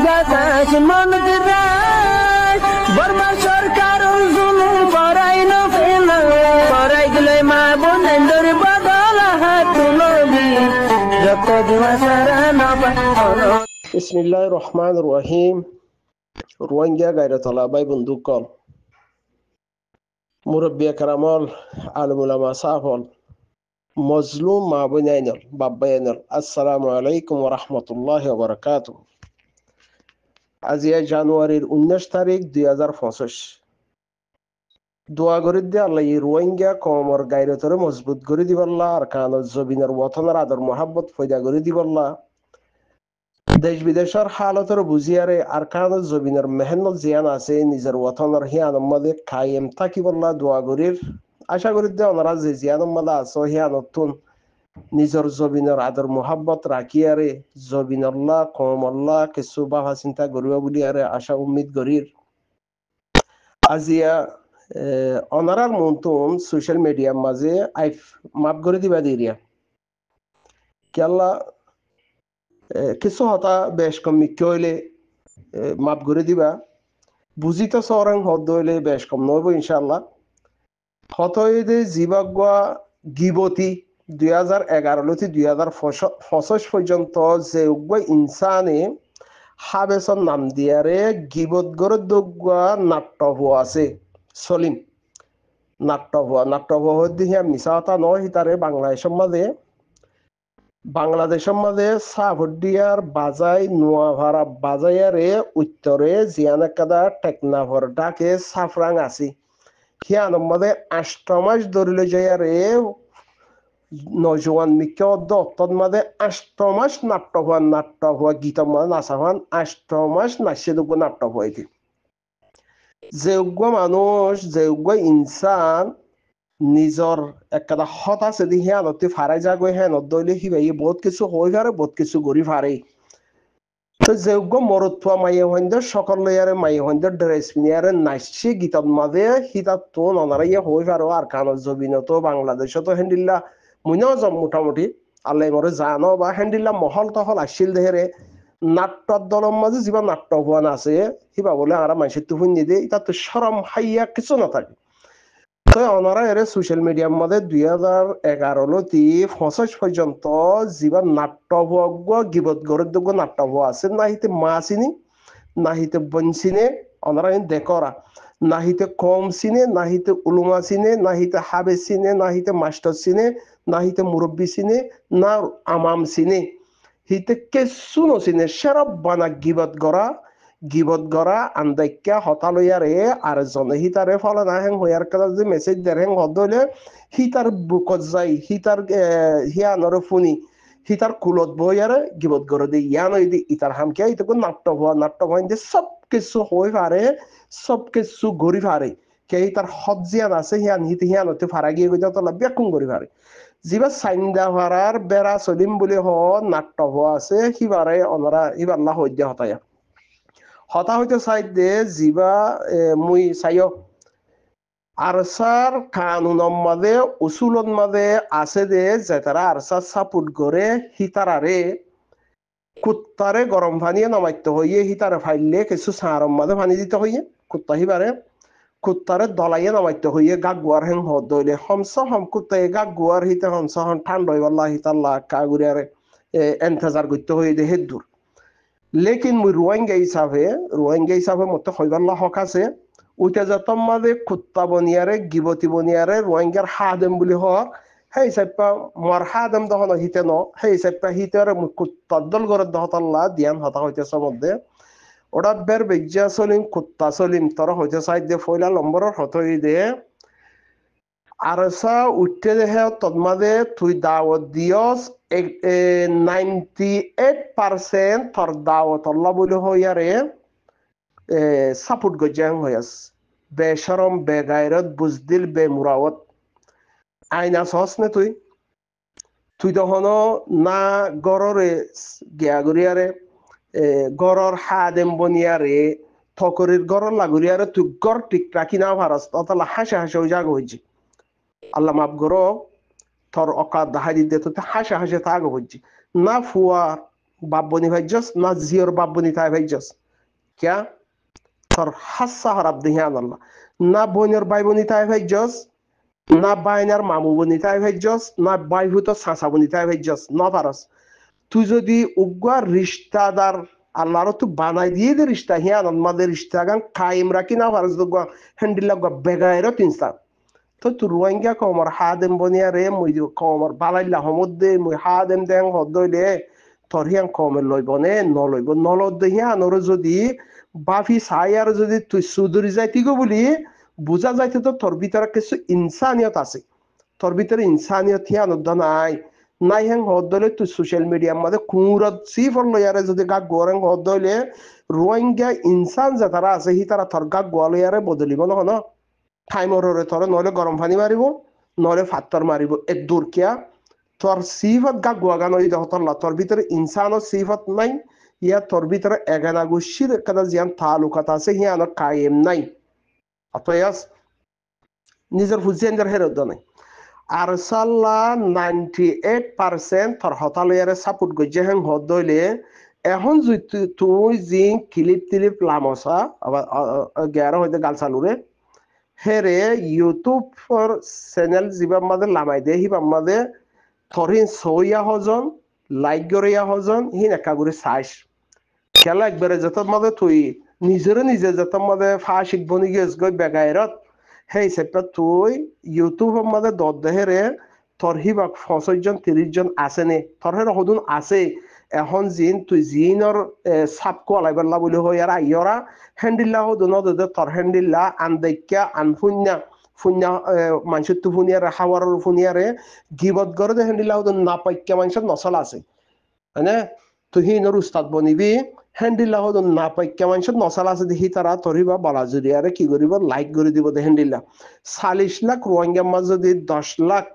বাতাস মন দিরাই বর্মা সরকার জুলুম করাই না ফেলা করাই গেলে মা বোনের বদল হাত তুলবি যত দিবাসারা না পানো। বিসমিল্লাহির রহমানির রহিম। রোহিঙ্গা গায়রতলা ভাই বন্ধুকল, মুরব্বী কারামল, আলেম উলামা সাহল, মজলুম মা বোনাইনল বাব্বাইনল, আসসালামু আলাইকুম ওয়া রাহমাতুল্লাহি ওয়া বারাকাতুহু। আজি জানুয়ারির 19 তারিখ 2025। দোয়া করি দে আল্লাহ এই রোহিঙ্গা কমর গায়রতরে মজবুত করে দিবাল্লাহ, আর কানত জবিনের ওয়াতনের আদর মোহাব্বত ফয়দা করে দিবাল্লাহ। দেশ বিদেশের হালতর বুঝিয়ারে আর কানত জবিনের মেহনত জিয়ান আছে নিজের ওয়াতনের হিয়ান মাদে কায়েম থাকিবল্লাহ দোয়া করির। আশা করি দে ওনারা যে জিয়ান মাদা আছো হিয়ানতুন নিজের জবিনের আদর মোহাব্বত রাখিয়ারে জবিনল্লাহ কমল্লাহ কিছু বাহা চিন্তা করিবা বলি আরে আশা উম্মিদ করির। আজিয়া অনারার মন্তন সোশ্যাল মিডিয়ার মাঝে আইফ মাপ করে দিবা দিরিয়া কেলা কিছু হতা বেশ কম মিথ্যে হইলে মাপ করে দিবা, বুঝি তো সরং হদ হইলে বেশ কম নইব ইনশাল্লাহ। হত হইলে জিবাগুয়া গিবতি 2011 2025 পর্যন্ত যে উগ্র ইনসানে হাবেসন নাম দিয়ারে গিবত গড়ে দোগুয়া নাট্য আছে সলিম নাট্য হইয়া মিশা হতা নয় হিতারে বাংলাদেশের মাঝে সাভডিয়ার বাজাই নোয়াভাড়া বাজাইয়ারে উত্তরে জিয়ানাকাদা টেকনাভর ডাকে সাফরাং আছি হিয়ানোর মাঝে 8 মাস ধরিলে যাইয়ারে নজওয়ান মিক্কে অত্তর মাঝে 8 মাস নাট্য হওয়া গীত মাঝে নাচা হওয়ান 8 মাস নাচে দুগো নাট্য হয়েছে। যে উগ্র মানুষ যে উগ্র ইনসান নিজর একটা হতা সেদি হিয়ানতি ফারাই যাগো হিয়ানত দইলে হিবাই বহুত কিছু হই পারে, বহুত কিছু গড়ি ফারে। তো যে উগ্র মরুত্বা মাইয়ে হইন্দের সকল লইয়ারে মাইয়ে হইন্দের ড্রেস পিনিয়ারে নাচছি গীতত মাঝে হিতাত তো ননারাইয়া হই পারো আর কানত জবিনত বাংলাদেশত তো হেন্ডিল্লা মুইনাও যাম মোটামুটি আল্লাহ মরে জানো বা হেন্ডিল্লা মহল তহল আসছিল দেহেরে নাট্যর দলের মাঝে যা নাট্য হওয়ান আছে হিবা বলে আর মানুষের তো শুনি দিয়ে এটা তো সরম হাইয়া কিছু না থাকে। তো ওনারা এর সোশ্যাল মিডিয়ার মধ্যে 2011 পর্যন্ত যা নাট্য হওয়া গিবত গড়ের যোগ্য নাট্য হওয়া আছে না হিতে মা চিনি না হিতে বোন চিনে ওনারা দেখরা না হিতে কম চিনে না হিতে উলুমা চিনে না হিতে হাবে চিনে না হিতে মাস্টার চিনে না হিতে মুরব্বী চিনে না আমাম চিনে হিতে কিছু নচিনে সেরব বানা গিবত গড়া আন্দাইকা হতালইয়ারে আর জনে হিতারে ফলে না হেং হইয়ার কাজ যে মেসেজ দের হেং হদ হইলে হিতার বুকত যাই হিতার হিয়ানরে ফুনি হিতার কুলত বইয়ারে গিবত গড়ে দি ইয়ান হই দি ইতার হামকে ইতকু নাট্য হওয়া যে সব কিছু হই পারে সব কিছু গড়ি পারে কে হিতার হদ জিয়ান আছে হিয়ান হিয়ানতে ফারা গিয়ে গই তলা বেকুম গড়ি পারে যিবা সাইন্দা ভাড়ার বেড়া চলিম বুলি নাট্য হওয়া আছে সিবারে অনরা ইবাল্লা হইয়া হতায়া হতা হইতে চাই দে যিবা মুই চাইও আরসার কানুনের মাঝে উসুলন মাঝে আছে দে যে তারা আরসার সাপোর্ট করে হিতারারে কুত্তারে গরম পানিয়ে নামাইতে হইয়ে হিতারে ফাইলে কিছু সারম মাঝে পানি দিতে হইয়ে কুত্তা হিবারে কুত্তারে দলাইয়ে নামাইতে হইয়ে গাগুয়ার হেং হদ দইলে হমস হম কুত্তায় গাগুয়ার হিতে হমস হম ঠান্ডা হইবাল্লা হিতাল্লা কাগুরিয়ারে এন্তেজার করতে হইয়ে দে হেদ দূর। লেকিন মুই রোহিঙ্গা হিসাবে মতো হইবাল্লা হক আছে ওইটা যত মাঝে কুত্তা বনিয়ারে গিবতি বনিয়ারে রোহিঙ্গার হাদেম বুলি হক সেই হিসাবটা মর হাদেম দহন হিতে ন সেই হিসাবটা হিতে কুত্তার দল করে দহতাল্লা দিয়ান হতা হইতেছে মধ্যে ওটা বের বেজ্জা চলিম কুত্তা চলিম তোর হইতে চাই দে ফয়লা নম্বরের হতই দে আরসা উঠতে দেহে তন্মাদে তুই দাওয়াত দিয়স 98% তোর দাওয়াত আল্লাহ বলে হইয়ারে সাপোর্ট গজ্জাং হইয়াস বেশরম বেগায়রত বুজদিল বেমুরাওয়াত আইনা সহস নে তুই তখন না গড়রে গিয়াগুরিয়ারে গড়র হাদেম বনিয়ারে থকরির গড়র লাগুরিয়ারে তুই গড় ঠিক রাখি না ভারস ততলা হাসে হাসে ওই জাগ হইছি আল্লাহ মাফ করো তোর অকাত দাহাই দিতে তো হাসে হাসে তাগ হইছি না ফুয়া বাপ বনি ভাইজস না জিওর বাপ বনি তাই ভাইজস কিয়া তোর হাসা হরাব দিহি আনাল্লাহ না বোনের ভাই বনি তাই ভাইজস না বাইনার মামু বনি তাই ভাইজস না বাই ভূত চাচা বনি তাই ভাইজস ন পারস তুই যদি উগ্র রিস্তাদার আল্লাহর তুই বানাই দিয়ে দে রিস্তা হিয়া আমাদের রিস্তা গান কায়েম রাখি না পারস তো হ্যান্ডিল বেগায়েরও তিনস্তা তো তুই রোহিঙ্গা কমর হাদেম বনিয়া রে মুই কমর বালাইলা হমদ্দে মুই হাদেম দেং হদ্দইলে তোর হিয়াং কমের লইব নে নলইব নলদ হিয়া নর যদি বাফি চাই আর যদি তুই সুদুরি যাইতিগো বলি বুঝা যাইতে তো তোর ভিতরে কিছু ইনসানিয়ত আছে তোর ভিতরে ইনসানিয়ত হিয়া নদ্দ নাই নাই হেং হদ্দলে তুই সোশ্যাল মিডিয়ার মধ্যে কুঁরত সিফর লইয়ারে যদি গা গোরেং হদ্দলে রোহিঙ্গা ইনসান যে তারা আছে হি তারা তোর গা গোয়ালইয়ারে বদলিব নহন টাইমরে তোরে নহলে গরম পানি মারিব নহলে ফাত্তর মারিব এ দূর কিয়া তোর সিফত গা গোয়াগান ওই দহতল্লা তোর ভিতরে ইনসানের সিফত নাই ইয়া তোর ভিতরে এগানা গুশির একটা জিয়ান তালুকাত আছে হিয়ানোর কায়েম নাই অতএব নিজের হুজিয়ানদের হেরত নাই আর সাল্লা 98% তোর হতালয়ারে সাপোর্ট গজ্জে হেং হদইলে এখন তুই জি ক্লিপ টিলিপ লামসা গেয়ার হইতে গাল চালুরে হেরে ইউটিউব চ্যানেল যিবা মাঝে লামাই দে হিবা মাঝে থরিন সইয়া হজন লাইক গরিয়া হজন হিন একা করে চাইস খেলা একবারে যত মাঝে তুই নিজে যত মাঝে ফা শিখব নিগে গই বেগাইরত সেই হিসেবে তুই ইউটিউবের মাঝে দর দেহেরে তোর হিবা 25 জন 30 জন আছে নে তোর হের হদুন আছে এখন জিন তুই জিনর সাপ কোয়ালাইবাল্লা বলে হই আর আইয়রা হ্যান্ডিল্লা হদুন দে তোর হ্যান্ডিল্লা আনদাইক্যা আনফুন্যা ফুন্যা মানুষের তু ফুনিয়ারে হাওয়ার ফুনিয়ারে গিবত গড়ে দে হ্যান্ডিল্লা হদুন না পাইক্যা মানুষের নচল আছে হ্যাঁ তুই হিনর উস্তাদ বনিবি হ্যান্ডিল্লা হদুন না পাইক্যা মানুষের নচল আছে দেখি তারা তরিবা বালাজুরিয়ারে কি করিব লাইক করে দিব দে হ্যান্ডিল্লা 40 লাখ রোহিঙ্গার মাঝে যদি 10 লাখ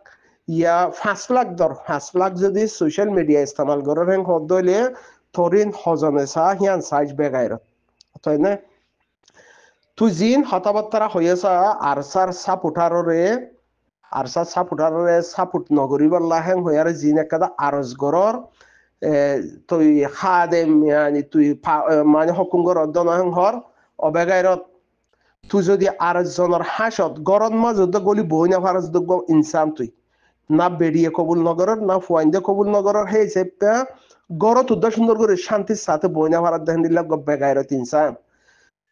ইয়া 5 লাখ ধর 5 লাখ যদি সোশ্যাল মিডিয়া ইস্তেমাল করার হেন হদইলে তরিন হজনে চা হিয়ান সাইজ বেগাইর তাই না তুই জিন হতাবার্তারা হয়েছা আরসার সাপুটারে সাপুট নগরীবাল্লা হেন হইয়ার জিন একটা আরজ গরর তুই খাদেম yani তুই মানে হকুঙ্গর অদ্দন হর অবেগাইরত তুই যদি আরজ জনের হাসত গরম মাঝে গলি বই না ফারজ ইনসান তুই না বেরিয়ে কবুল নগরের না ফুয়াইন্দে কবুল নগরের হে হিসেবে গড়ত উদ্দা সুন্দর করে শান্তির সাথে বই না ফারাত দেখেন দিল্লা বেগাইরত ইনসান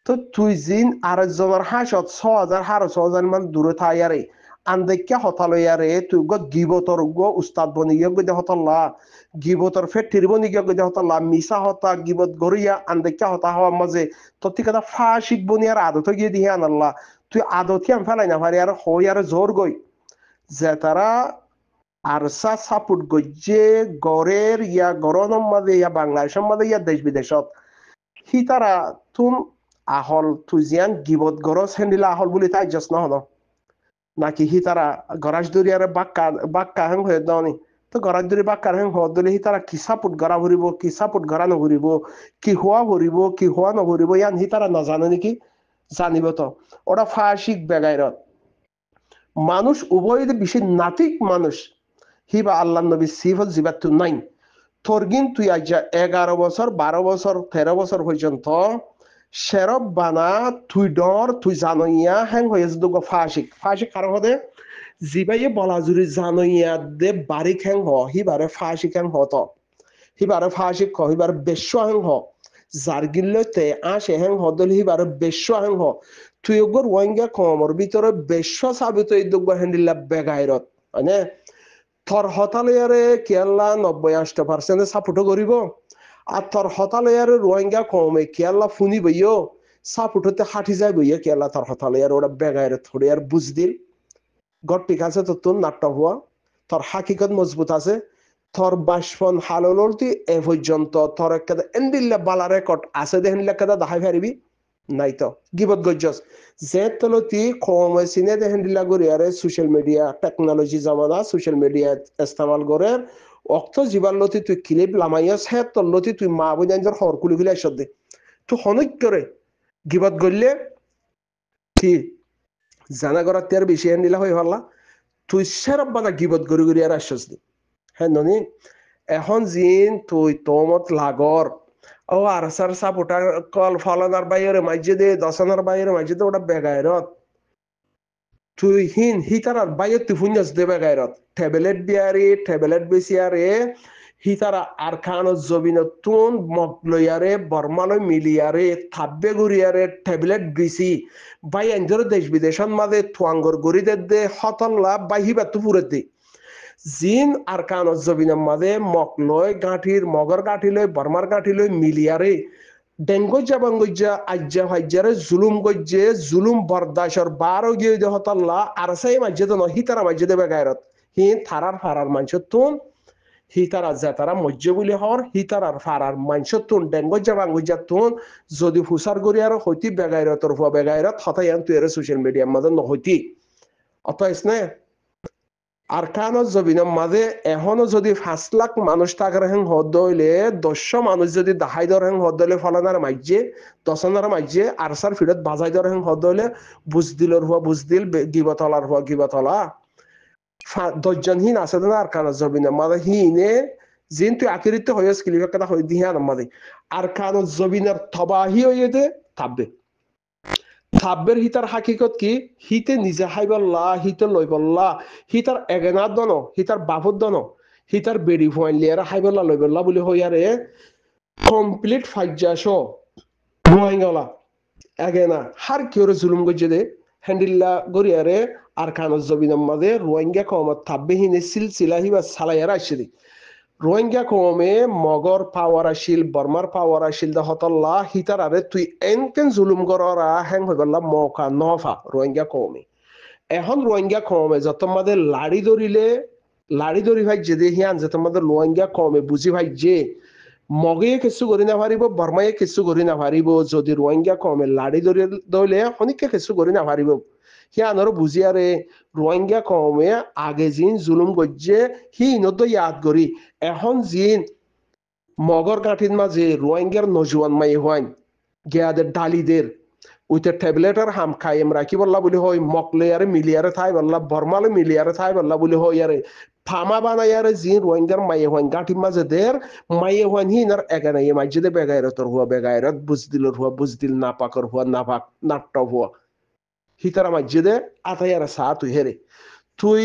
তো তুই জিন আরজ জনের হাসত 6000 6000 মান দূরে থাইয়ারে আন্দেক্যা হতালয়ারে তুই গিবতর উস্তাদ বনি গিয়ে হতাল্লা গিবতর ফেটির বনি গিয়ে হতাল্লা মিসা হতা গিবত গরিয়া আন্দেক্যা হতা হওয়ার মাঝে তোর ঠিক কথা ফাশিক বনি আর আদত গিয়ে দিয়ে আনাল্লা তুই আদতি আমি ফেলাই না পারি আর হই আর জোর গই যে তারা আরসা সাপোর্ট গজ্জে গড়ের ইয়া গরমের মাঝে ইয়া বাংলাদেশের মাঝে ইয়া দেশ বিদেশত হি তারা তুম আহল তুই জিয়ান গিবত গরজ হেন্দিলা আহল বলি তাই জস নহন নাকি হি তারা গরাজ দরিয়ারে বাক্কা হেং হয়ে দাওনি তো গরাজ দরি বাক্কার হেং হওয়া দলে হি তারা কি সাপোর্ট গড়া ভরিব কি সাপোর্ট গড়া নভরিব কি হওয়া ভরিব কি হওয়া নভরিব ইয়ান হি তারা নাজানে নাকি জানিব তো ওরা ফাশিক বেগাইরত মানুষ উভয় বেশি নাতিক মানুষ হিবা আল্লাহ নবী সিফত জিবাত নাই থরগিন তুই আজ 11 বছর 12 বছর 13 বছর পর্যন্ত শেরব বানা তুই ডর তুই জানইয়া হ্যাং হয়ে যদ ফাশিক কারো হদে জিবাইয়ে বলাজুরি জানইয়া দে বারিক হ্যাং হিবারে ফাশিক হ্যাং হত হিবারে ফাশিক হিবার বেশ্য হ্যাং যার গিল্লতে আসে হ্যাং হদল হিবারে বেশ্য হ্যাং তুই ওগর ওয়াইঙ্গা কমর ভিতরে বেশ্য সাবিত এই দুগ্গ হ্যান্ডিল্লা বেগাইরত মানে থর হতালয়ারে কেয়াল্লা 90-80% সাপোর্টও করিব আর থর হতালয়ারে রোহিঙ্গা কমে কেয়াল্লা ফুনি বইও সাপোর্টতে হাঁটি যায় বইয়া কেয়াল্লা থর হতালয়ার ওরা বেগাইরে থরে আর বুঝ দিল গড় ঠিক আছে তো তোর নাট্য হওয়া তোর হাকিকত মজবুত আছে তোর বাসপন হালল তুই এ পর্যন্ত তোর একটা এন্ডিল্লা বালা রেকর্ড আছে দেখেন লেখা দেখাই পারিবি নাই তো গিবত গজ্জস যে তলতি কমে সিনে দেখেন দিলা গরিয়ারে সোশ্যাল মিডিয়া টেকনোলজি জামানা সোশ্যাল মিডিয়া ইস্তেমাল করে অক্ত জীবালতি তুই ক্লিপ লামাইয়াস হে তলতি তুই মা বুঝাইজর হর কুলি গুলি আসদ দে তুই হনক করে গিবত গললে কি জানা করার তের বেশি হেন দিলা হয়ে হল্লা তুই সেরব বানা গিবত গরি গরি আর আসস দে হ্যাঁ ননি এখন জিন তুই তোমত লাগর ও আর সার সাপোর্টার কল ফলানার বাইরে মাঝে দে দশানার বাইরে মাঝে দে ওটা বেগায়রত তুই হিতারার বাইরে তুই ফুঞ্জাস দে বেগায়রত ট্যাবলেট বিয়ারি ট্যাবলেট বেসিয়ারে হিতারা আর খানো জবিনতুন মগলয়ারে বর্মালয় মিলিয়ারে থাব্বে গুরিয়ারে ট্যাবলেট বিসি বাই এঞ্জর দেশ বিদেশন মাঝে থুয়াঙ্গর গড়িদের দে হতল্লা বাইহি বাতু পুরে দে জিন আর কানত জবিনের মাঝে মকলয় গাঁঠির মগর গাঁঠি লই বর্মার গাঁঠি লই মিলিয়ারে ডেঙ্গজ্জা বাঙ্গজ্জা আজ্জা হাজ্জারে জুলুম গজ্জে জুলুম বরদাসর বারো গিয়ে দে হতাল্লা আর সাই মাঝে তো হিতারা মাঝে দেবে গায়রত থারার ফারার মানুষের তুন হিতারা জেতারা মজ্জ বলি হর হিতারার ফারার মানুষের তুন ডেঙ্গজ্জা বাঙ্গজ্জা তুন যদি ফুসার করি আর হইতি বেগায়রতর ফুয়া বেগায়রত হতাই তুই সোশ্যাল মিডিয়ার মাঝে নহইতি অতএস নে আর কানত জবিনের মাঝে এখনো যদি 5 লাখ মানুষ থাকার হেন হদ হইলে 10 মানুষ যদি দাহাই ধর হেন হদ হইলে ফলানার মাঝে দশনার মাঝে আর সার ফিরত বাজাই ধর হেন হদ হইলে বুঝদিলর হুয়া বুঝদিল গিবতলার হুয়া গিবতলা 10 জন আছে না আর কানত জবিনের মাঝে হিনে জিন তুই আকিরিত হয়ে স্কিলিফের কথা হয়ে দিয়ে মাঝে আর কানত জবিনের থবাহি হয়ে দে থাকবে থাব্বের হিতার হাকিকত কি হিতে নিজে হাইবল্লা হিতে লইবল্লা হিতার এগেনার দন হিতার বাপর দন হিতার বেড়ি ফুয়াইলিয়ার হাইবল্লা লইবল্লা বলে হইয়ারে কমপ্লিট ফাইজাস বুয়াইঙ্গলা এগেনা হার কিওরে জুলুম গজ্জে দে হ্যান্ডিল্লা গরিয়ারে আর কানত জবিনের মাঝে রোহিঙ্গা কমত থাব্বে হিনে সিলসিলা হিবা সালাইয়ার আসছে দি রোহিঙ্গা কমে মগর পাওয়ার আসিল বর্মার পাওয়ার আসিল দা হতল্লা হিতার আরে তুই এনকেন জুলুম গররা হ্যাং হয়ে গেল মকা নফা রোহিঙ্গা কমে এখন রোহিঙ্গা কমে যত মাদের লাড়ি ধরি ভাই যে হিয়ান যত মাদের রোহিঙ্গা কমে বুঝি ভাই যে মগে কিছু করি না পারিব বর্মায়ে কিছু করি না পারিব যদি রোহিঙ্গা কমে লাড়ি ধরি দইলে অনেকে কিছু করি না পারিব হিয়ানর বুঝিয়ারে রোহিঙ্গা কমে আগে জিন জুলুম গজ্জে হি নতো ইয়াদ করি এখন জিন মগর গাঁঠির মাঝে রোহিঙ্গার নজওয়ান মাই হওয়ান গিয়াদের ডালিদের উইতে ট্যাবলেটের হাম খাইম রাখি বললা বলি হয় মকলেয়ারে মিলিয়ারে থাই বললা বর্মালে মিলিয়ারে থাই বললা বলি হয় আরে ফামা বানায়ারে জিন রোহিঙ্গার মাইয়ে হওয়ান গাঁঠির মাঝে দের মাইয়ে হওয়ান হিনার এগানাই মাঝে দে বেগায়রতর হুয়া বেগায়রত বুঝদিলর হুয়া বুঝদিল নাপাকর হুয়া নাপাক নাট্য হুয়া হিতারা মাঝে দে আতাইয়ারে সা তুই হেরে তুই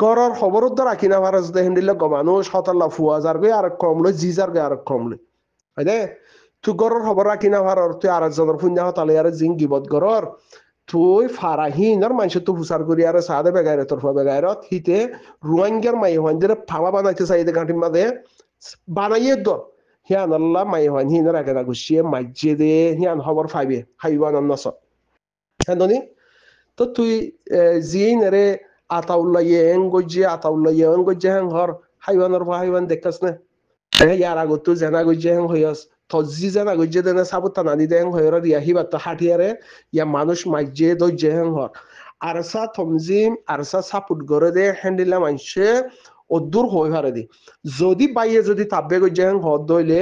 গড়র খবরত দ্বারা কিনা ভারস দে হেন্ডিলে গমানুষ হতাল্লা ফুয়া যার গে আর কমলে জি যার গে আর কমলে হয় দে তুই গড়র খবর রাখি না ভারর তুই আর একজনের ফুন্যা হতালে আর জিং গিবত গড়র তুই ফারাহীন আর মানুষ তো হুসার করি আর সাদে বেগাইরে তোর বেগাইরত হিতে রোহিঙ্গার মাই হন যে ফামা বানাইতে চাইতে গাঁটির মাঝে বানাইয়ে দ হিয়ান আল্লাহ মাই হন হিনার একেরা গুছিয়ে মাঝে দে হিয়ান খবর ফাইবে হাইবান নস হ্যাঁ তো তুই জিন রে আতাউল্লাহ ইয়েন গজ্জে হ্যাং হর হাইবানের হাইবান দেখাস না ইয়ার আগত তুই জেনা গজ্জে হ্যাং হইয়াস থজি জেনা গজ্জে দেনে সাবুতা নানি দে হ্যাং হইর ইয়া হিবাত হাটিয়ারে ইয়া মানুষ মাইজে দজ্জে হ্যাং হর আরসা থমজিম আরসা সাপুট গরে দে হ্যান্ডিলা মানছে অদূর হয়ে পারে দি যদি বাইয়ে যদি তাব্বে গজ্জে হ্যাং হদ দইলে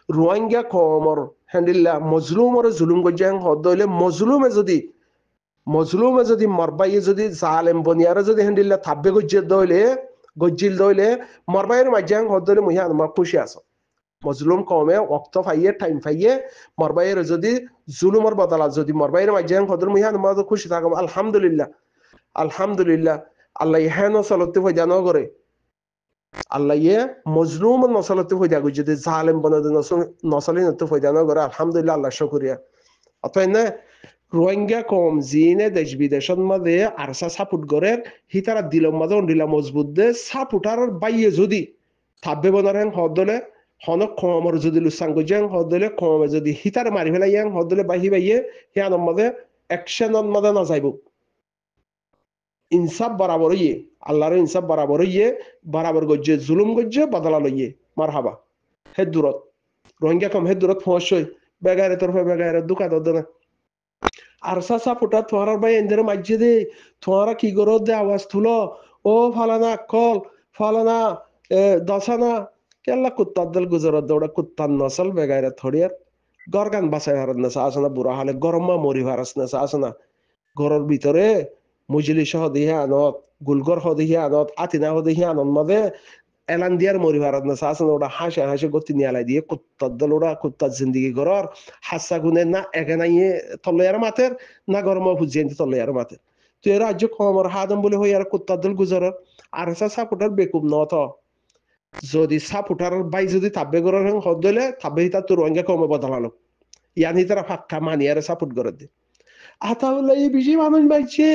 রোহিঙ্গা কমর হ্যান্ডিল্লা মজলুমরে জুলুম গজ্জে হ্যাং হদ দইলে মজলুমে যদি মরবাইয়ে যদি জালেম বনিয়ারে যদি হ্যান্ডিল্লা থাব্বে গজ্জিল দইলে মরবাইয়ের মাঝে হদ দইলে মুহিয়া আমার খুশি আছো মজলুম কমে ওক্ত ফাইয়ে টাইম ফাইয়ে মরবাইয়ের যদি জুলুমর বদলা যদি মরবাইয়ের মাঝে হদ মুহিয়া আমার খুশি থাকবো আলহামদুলিল্লাহ আল্লাহ হ্যাঁ নসলতে ফয়দা ন করে আল্লাহ মজলুম নসলতে ফয়দা করে যদি জালেম বনে নসলি নতে ফয়দা ন করে আলহামদুলিল্লাহ আল্লাহ শুকরিয়া অতএব না রোহিঙ্গা কম জিনে দেশ বিদেশত মাঝে আরসা সাপুট করে হিতারা দিলম মাঝে অন্ডিলা মজবুত দে সাপুটার বাইয়ে যদি থাব্বে বনার হ্যাং হদ দলে হনক কমর যদি লুসাঙ্গ জ্যাং হদ দলে কমে যদি হিতার মারি ফেলাই ইয়াং হদ দলে বাইয়ে হিয়ানোর মাঝে অ্যাকশনের মাঝে না যাইব ইনসাফ বরাবর ইয়ে আল্লাহর ইনসাফ বরাবর ইয়ে বরাবর গজ্জে জুলুম গজ্জে বদলা লইয়ে মার হাবা হে দূরত রোহিঙ্গা কম হে দূরত ফসই বেগারে তরফে বেগারে দুকা দদনা আর সাসা ফুটা তোমার ভাই এদের মাঝে দে তোমারা কি করো দে আওয়াজ তুলো ও ফালানা কল ফালানা দশানা কেল্লা কুত্তার দল গুজরত দৌড়া কুত্তার নসল বেগাইরে থরিয়ার গরগান বাসায় হারাত নেশা আসে না বুড়া হালে গরমা মরি হারাস নেশা আসে না ঘরের ভিতরে মুজলি সহ দিহে আনত গুলগর হদিহে আনত আতিনা হদিহে আনত মাঝে এলান দিয়ার মরি ভারত না সাসন ওটা হাসে হাসে গতি নিয়ে আলাই দিয়ে কুত্তার দল ওরা কুত্তার জিন্দিগি গরর হাসা গুনে না এখানে তল্লার মাথের না গরম ফুজিয়ে তল্লার মাথের তুই রাজ্য কমর হাদম বলে হই আর কুত্তার দল গুজর আর সাপোর্টার বেকুব নত যদি সাপোর্টার বাই যদি তাব্বে গরর হদ দিলে তাব্বে হিতা তোর রোহিঙ্গা কমে বদলালো ইয়ানি তারা ফাক্কা মানি আর সাপোর্ট করে দে আতাউল্লাহ এই বেশি মানুষ বাইছে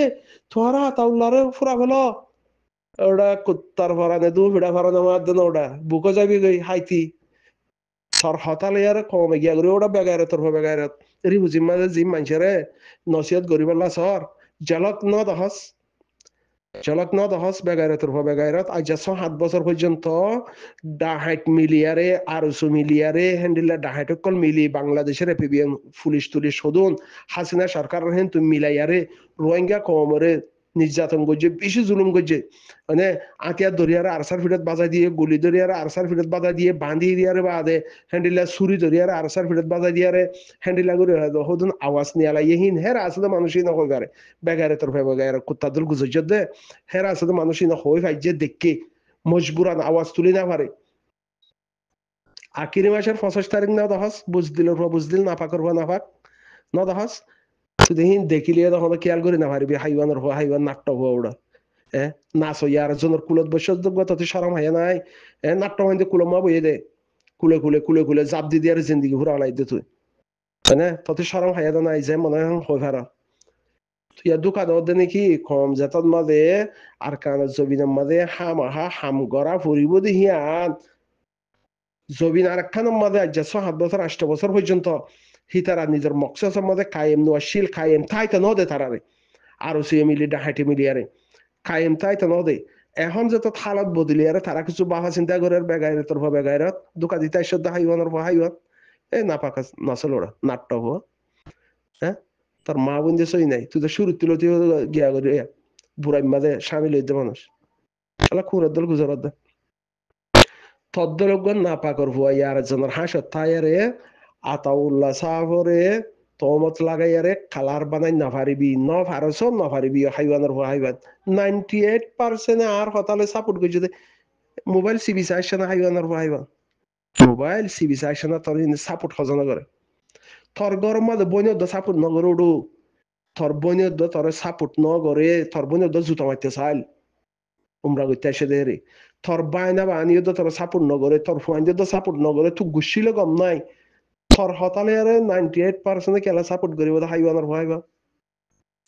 তোরা আতাউল্লাহরে ফুরা ফেলো ওটা কুত্তার ফরানে দু ফিডা ফরানে মারদ না ওটা বুকো যাবি গই হাইতি সর হতালে আর কমে গিয়া করে ওটা বেগারে তোর বেগারে রি বুঝিম মাঝে জিম মানছে নসিহত গরিবাল্লা সর জলক ন দহস বেগাইরতর বেগাইরত আজ 7 বছর পর্যন্ত 60 মিলিয়ারে 200 মিলিয়ারে হ্যান্ডিলা 60 মিলি বাংলাদেশের এপিবিএম পুলিশ তুলিশ সদন হাসিনা সরকারের হেন তুমি মিলাইয়ারে রোহিঙ্গা কমরে নির্যাতন করছে বেশি জুলুম করছে মানে আতিয়ার দরিয়ারে আরসার ফিরত বাজাই দিয়ে গুলি দরিয়ারে আরসার ফিরত বাজাই দিয়ে বাঁধি দিয়ারে বাদে হ্যান্ডিলা ছুরি দরিয়ারে আরসার ফিরত বাজাই দিয়ারে হ্যান্ডিলা করে হদুন আওয়াজ নিয়ে আলাই হিন হেরা আসলে মানুষই না হয়ে গারে বেগারে তোর বেগারে কুত্তাদুল গুজর দে হেরা আসলে মানুষই না হয়ে ভাইজে দেখকে মজবুরান আওয়াজ তুলি না পারে আকিরি মাসের 25 তারিখ না দহস বুঝদিল না পাকর না পাক না দহস তুই দেখিলে তখন খেয়াল করি না পারবি হাইওয়ানের হওয়া হাইওয়ান নাট্য হওয়া ওটা নাচ হইয়া আর জনের কুলত বসে তত সরম হয় নাই নাট্য হইতে কুলমা বইয়ে দে কুলে জাপ দি দিয়ে জিন্দিগি ঘুরা লাই দে তুই হ্যাঁ তত সরম হাইয়া দে নাই যে মনে হয় ভাড়া তুই দোকান দে নাকি কম যেতন মাঝে আর কানের জবিনের মাঝে হাম গড়া ফুরিব দিহিয়ান জবিন আর একখানের মাঝে আজ 7 বছর 8 বছর পর্যন্ত হিতারা নিজের মকসদের মধ্যে কায়েম নোয়াশীল কায়েম থাইতে নদে তারারে আরো 60 মিলিয়ারে কায়েম তাইতে নদে এখন যত হালত বদলিয়ারে তারা কিছু বাহা চিন্তা করে বেগাইরে তোর বেগাইরত দোকা দিতে সদ্য হাইওয়ানের হাইওয়ান না পাকা নসল ওরা নাট্য হওয়া হ্যাঁ তোর মা বোন যে সই নাই তুই তো শুরু তুলো তুই গিয়া করে বুড়াই মাঝে সামিল হইতে মানুষ তাহলে খুঁড়ের দল গুজরাত দে তদ্দলগ না পাকর ভুয়া ইয়ার জনের হাসত তাইয়ারে আতাউল্লাহ সাহরে তমত লাগাইয়ারে কালার বানাই না পারিবি ন পারছ ন পারিবি হাইওয়ানের হওয়া হাইওয়ান 98% আর হতালে সাপোর্ট করছে মোবাইল সিবি চাইছে না হাইওয়ানের হওয়া হাইওয়ান মোবাইল সিবি চাইছে না তোর সাপোর্ট হজনা করে তোর গরম মাঝে বইনের সাপোর্ট নগরে উঠু তোর বইনের তোর সাপোর্ট নগরে তোর বইনের জুতা মারতে চাইল উমরা করতে আসে দে রে তোর বাইনা বানিয়ে তোর সাপোর্ট নগরে তোর ফুয়াইন সাপোর্ট নগরে তুই গুছিলে গম নাই তোর হতালে আরে 98% কেলা সাপোর্ট করিব হাইওয়ানের হাইওয়ান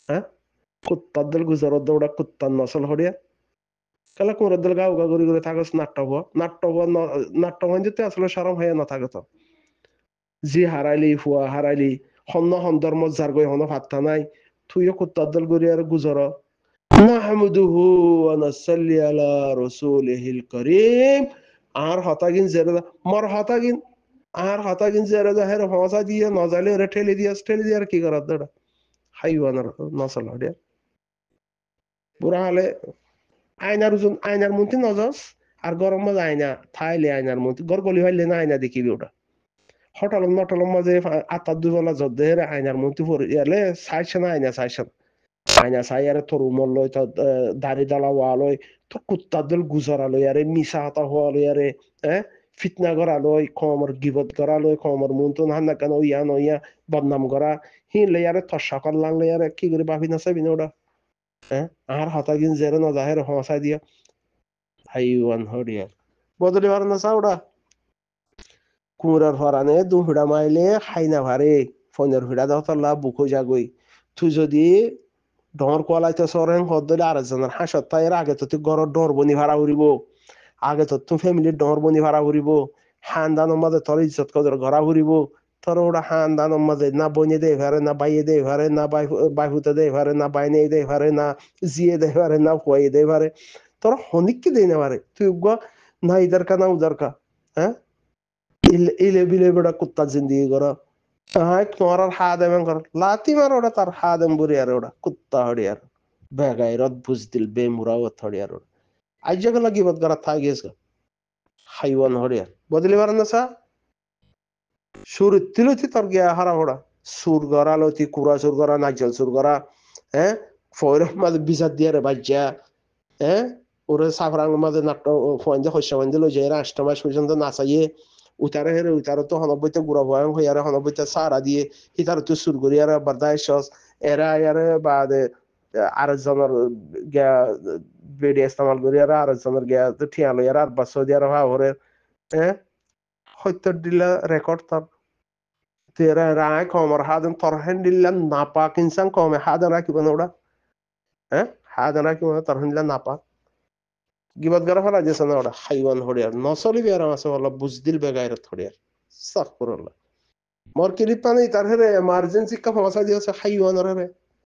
হ্যাঁ কুত্তার দল গুজরাত দৌড়া কুত্তার নসল হরিয়া কেলা কোমরের দল গাও গা করে থাকস নাট্য হওয়া যেতে আসলে সরম হয়ে না থাকে তো জি হারাইলি ফুয়া হারাইলি হন্য সন্দর্ম যার গই হন ভাত্তা নাই তুইও কুত্তার দল গড়ি আর গুজর নাহমুদুহু ওয়া নাসাল্লি আলা রাসূলিহিল কারীম আর হতাগিন জেরে মর হতাগিন আর হতাগিন জেরে হের হসা দিয়ে নজালে রে ঠেলি দিয়ে আর কি করার দড়া হাইওয়ানের নসল হড়িয়া বুড়া হলে আয়নার মধ্যে নজস আর গরম মাঝে আয়না থাইলে আয়নার মধ্যে গরগলি হইলে না আয়না দেখিবি ওটা হটালম নটলম মাঝে আত্মার দুবেলা যদ্দে আয়নার মধ্যে পড়ে ইয়ালে চাইছে না আয়না চাই আরে তোর উমর লই তোর দাড়ি দালা হওয়া লই তোর কুত্তার দল গুজরা লই আরে মিশা হাতা হওয়া লই আরে ফিতনা করা লই কমর গিবত করা লই কমর মন তো না কেন ইয়া বদনাম করা হি লই আরে তোর সকল লাং লই আরে কি করে ভাবি না চাবি না ওটা আর হতাগিন জেরে না জাহের হসাই দিয়া হাইওয়ান হরিয়া বদলি ভার না চাওড়া কুমড়ার ফরানে দু হুড়া মাইলে হাইনা ভারে ফোনের হুড়া দতলা বুকো যাগই তুই যদি ডর কোয়ালাইতে সরেন হদলে আরেকজনের হাসত তাইয়ের আগে তো তুই ঘরের ডর বনি ভাড়া উড়িব আগে তো তুই ফ্যামিলির ডর বনি ভাড়া উড়িব হানদানের মাঝে তোর ইজ্জত কদর ঘরা উড়িব তোর ওরা হানদানের মাঝে না বইনে দেয় ভারে না বাইয়ে দেয় ভারে না বাইহুতে দেয় ভারে না বাইনে দেয় ভারে না জিয়ে দেয় ভারে না খুয়াইয়ে দেয় ভারে তোর হনিককে দেয় না ভারে তুই না ইদার কা না উদার কা হ্যাঁ ইলে বিলে বেড়া কুত্তা জিন্দিগি করা তোমার আর হা দেবেন কর লাতি মার ওটা তার হা দেম বুড়ি আর ওটা কুত্তা হড়িয়ার বেগাই রদ বুঝদিল বেমুরাও হড়িয়ার ওটা আজ জায়গা লাগি বদ করা থাই গেছে হাইওয়ান হড়িয়ার বদলি পারেন না সা সুর তিলতি তোর গিয়া হারা ওড়া সুর গড়া লতি কুড়া সুর গড়া নাইজল সুর গড়া ফয়র মাঝে বিচার দিয়ে রে বাজ্যা ওরে সাফরাং মাঝে নাট্য ফোন যে হস্য বন্ধে লই যায় 8 মাস পর্যন্ত নাচাইয়ে উতারে হেরে উতারে তো হনবইতে গুড়া বয়ং হই আর হনবইতে সারা দিয়ে হিতার তো সুর করি আর বারদাই সস এরা ইয়ারে বাদে আরেকজনের গিয়া বেডি ইস্তেমাল করি আর আরেকজনের গিয়া তো ঠিয়া লই আর বাসো দিয়ে আর ভাবরে হ্যাঁ সত্য দিলা রেকর্ড তার তেরা রায় কমর হাদন তরহেন দিলা নাপা কিনসাং কমে হাদন রাখিব না হ্যাঁ হাদন রাখিব তরহেন দিলা নাপা গিবাদ গারা ফেলা যেছে না ওটা হাইওয়ান হরিয়ার নসলি বিয়ার আছে বলা বুঝদিল বেগাইরত হরিয়ার সাফরুল্লাহ মোর কিলিপ পানি তার হেরে এমার্জেন্সি কা ফমাসা দিয়েছে হাইওয়ান রে